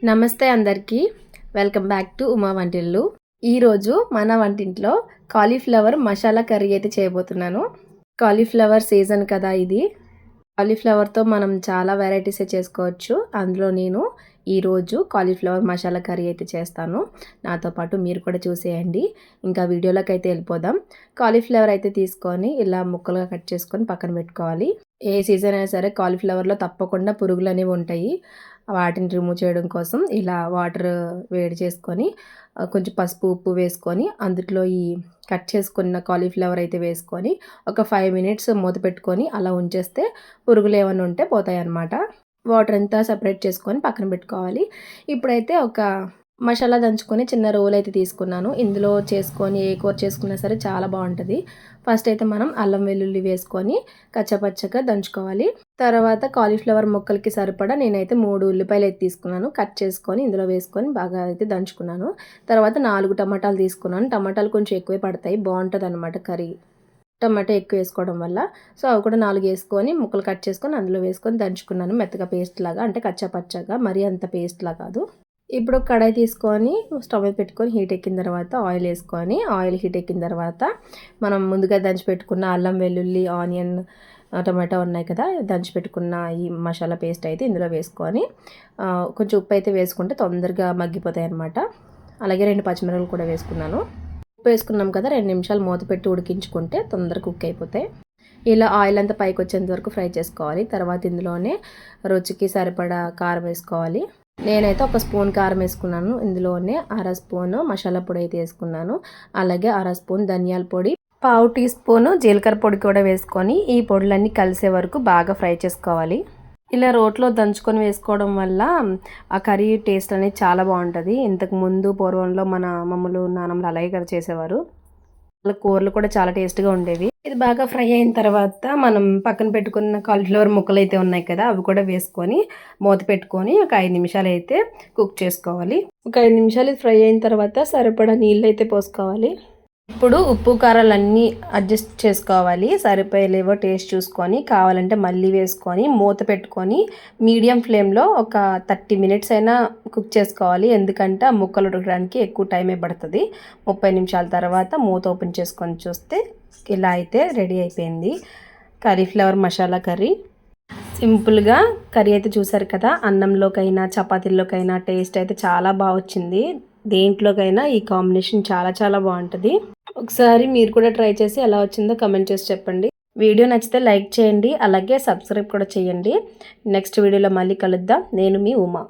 నమస్తే అందరికీ, welcome back to Uma వంటిల్లు. ఈరోజు మన వంటింట్లో కాలీఫ్లవర్ మసాలా కర్రీ అయితే చేయబోతున్నాను. కాలీఫ్లవర్ సీజన్ కదా ఇది. కాలీఫ్లవర్తో మనం చాలా వెరైటీసే చేసుకోవచ్చు. అందులో నేను ఈరోజు కాలీఫ్లవర్ మసాలా కర్రీ అయితే చేస్తాను. నాతో పాటు మీరు కూడా చూసేయండి. ఇంకా వీడియోలోకి అయితే వెళ్ళిపోదాం. కాలీఫ్లవర్ అయితే తీసుకొని ఇలా ముక్కలుగా కట్ చేసుకొని పక్కన పెట్టుకోవాలి. ఏ సీజన్ అయినా సరే కాలీఫ్లవర్లో తప్పకుండా పురుగులు అనేవి ఉంటాయి. వాటిని రిమూవ్ చేయడం కోసం ఇలా వాటర్ వేడి చేసుకొని కొంచెం పసుపు ఉప్పు వేసుకొని అందులో ఈ కట్ చేసుకున్న కాలీఫ్లవర్ అయితే వేసుకొని ఒక 5 మినిట్స్ మూత పెట్టుకొని అలా ఉంచేస్తే పురుగులు ఏమైనా ఉంటే పోతాయి అన్నమాట. వాటర్ అంతా సపరేట్ చేసుకొని పక్కన పెట్టుకోవాలి. ఇప్పుడైతే ఒక మసాలా దంచుకొని చిన్న రోల్ అయితే తీసుకున్నాను. ఇందులో చేసుకొని ఏ కూర చేసుకున్నా సరే చాలా బాగుంటుంది. ఫస్ట్ అయితే మనం అల్లం వెల్లుల్లి వేసుకొని కచ్చపచ్చగా దంచుకోవాలి. తర్వాత కాలీఫ్లవర్ ముక్కలకి సరిపడా నేనైతే 3 ఉల్లిపాయలు అయితే తీసుకున్నాను. కట్ చేసుకొని ఇందులో వేసుకొని బాగా అయితే దంచుకున్నాను. తర్వాత 4 టమాటాలు తీసుకున్నాను. టమాటాలు కొంచెం ఎక్కువే పడతాయి, బాగుంటుంది అన్నమాట కర్రీ టమాటా ఎక్కువ వేసుకోవడం వల్ల. సో అవి కూడా 4 వేసుకొని ముక్కలు కట్ చేసుకొని అందులో వేసుకొని దంచుకున్నాను మెత్తగా పేస్ట్ లాగా, అంటే కచ్చపచ్చగా, మరీ అంత పేస్ట్లా కాదు. ఇప్పుడు కడాయి తీసుకొని స్టవ్ మీద పెట్టుకొని హీట్ ఎక్కిన తర్వాత ఆయిల్ వేసుకొని ఆయిల్ హీట్ ఎక్కిన తర్వాత మనం ముందుగా దంచి పెట్టుకున్న అల్లం వెల్లుల్లి ఆనియన్ టమాటా ఉన్నాయి కదా, దంచి పెట్టుకున్న ఈ మసాలా పేస్ట్ అయితే ఇందులో వేసుకొని కొంచెం ఉప్పు అయితే వేసుకుంటే తొందరగా మగ్గిపోతాయి అన్నమాట. అలాగే 2 పచ్చిమిరపకాయలు కూడా వేసుకున్నాను. ఉప్పు వేసుకున్నాం కదా, 2 నిమిషాలు మూత పెట్టి ఉడికించుకుంటే తొందరగా కుక్ అయిపోతాయి. ఇలా ఆయిల్ అంతా పైకి వచ్చేంత వరకు ఫ్రై చేసుకోవాలి. తర్వాత ఇందులోనే రుచికి సరిపడా కారం వేసుకోవాలి. నేనైతే 1 స్పూన్ కారం వేసుకున్నాను. ఇందులోనే 1/2 స్పూన్ మసాలా పొడి అయితే వేసుకున్నాను. అలాగే 1/2 స్పూన్ ధనియాల పొడి, 1/2 టీ స్పూన్ జీలకర్ర పొడి కూడా వేసుకొని ఈ పొడులన్నీ కలిసే వరకు బాగా ఫ్రై చేసుకోవాలి. ఇలా రోట్లో దంచుకొని వేసుకోవడం వల్ల ఆ కర్రీ టేస్ట్ అనేది చాలా బాగుంటుంది. ఇంతకు ముందు పూర్వంలో మన అమ్మమ్మలు నాన్నమ్మలు అలాగే కదా చేసేవారు. వాళ్ళ కూరలు కూడా చాలా టేస్ట్గా ఉండేవి. ఇది బాగా ఫ్రై అయిన తర్వాత మనం పక్కన పెట్టుకున్న కాలీఫ్లవర్ ముక్కలు అయితే ఉన్నాయి కదా, అవి కూడా వేసుకొని మూత పెట్టుకొని ఒక 5 నిమిషాలు అయితే కుక్ చేసుకోవాలి. ఒక 5 నిమిషాలు ఫ్రై అయిన తర్వాత సరిపడా నీళ్ళు అయితే పోసుకోవాలి. ఇప్పుడు ఉప్పు కారాలన్నీ అడ్జస్ట్ చేసుకోవాలి. సరిపోయేలేవో టేస్ట్ చూసుకొని కావాలంటే మళ్ళీ వేసుకొని మూత పెట్టుకొని మీడియం ఫ్లేమ్లో ఒక 30 మినిట్స్ అయినా కుక్ చేసుకోవాలి. ఎందుకంటే ఆ ముక్కలు ఉడకడానికి ఎక్కువ టైమే పడుతుంది. 30 నిమిషాల తర్వాత మూత ఓపెన్ చేసుకొని చూస్తే ఇలా అయితే రెడీ అయిపోయింది కాలీఫ్లవర్ మసాలా కర్రీ. సింపుల్గా కర్రీ అయితే చూసారు కదా, అన్నంలోకైనా చపాతీల్లోకైనా టేస్ట్ అయితే చాలా బాగా వచ్చింది. దేంట్లోకైనా ఈ కాంబినేషన్ చాలా చాలా బాగుంటుంది. ఒకసారి మీరు కూడా ట్రై చేసి ఎలా వచ్చిందో కమెంట్ చేసి చెప్పండి. వీడియో నచ్చితే లైక్ చేయండి, అలాగే సబ్స్క్రైబ్ కూడా చేయండి. నెక్స్ట్ వీడియోలో మళ్ళీ కలుద్దాం. నేను మీ ఉమా.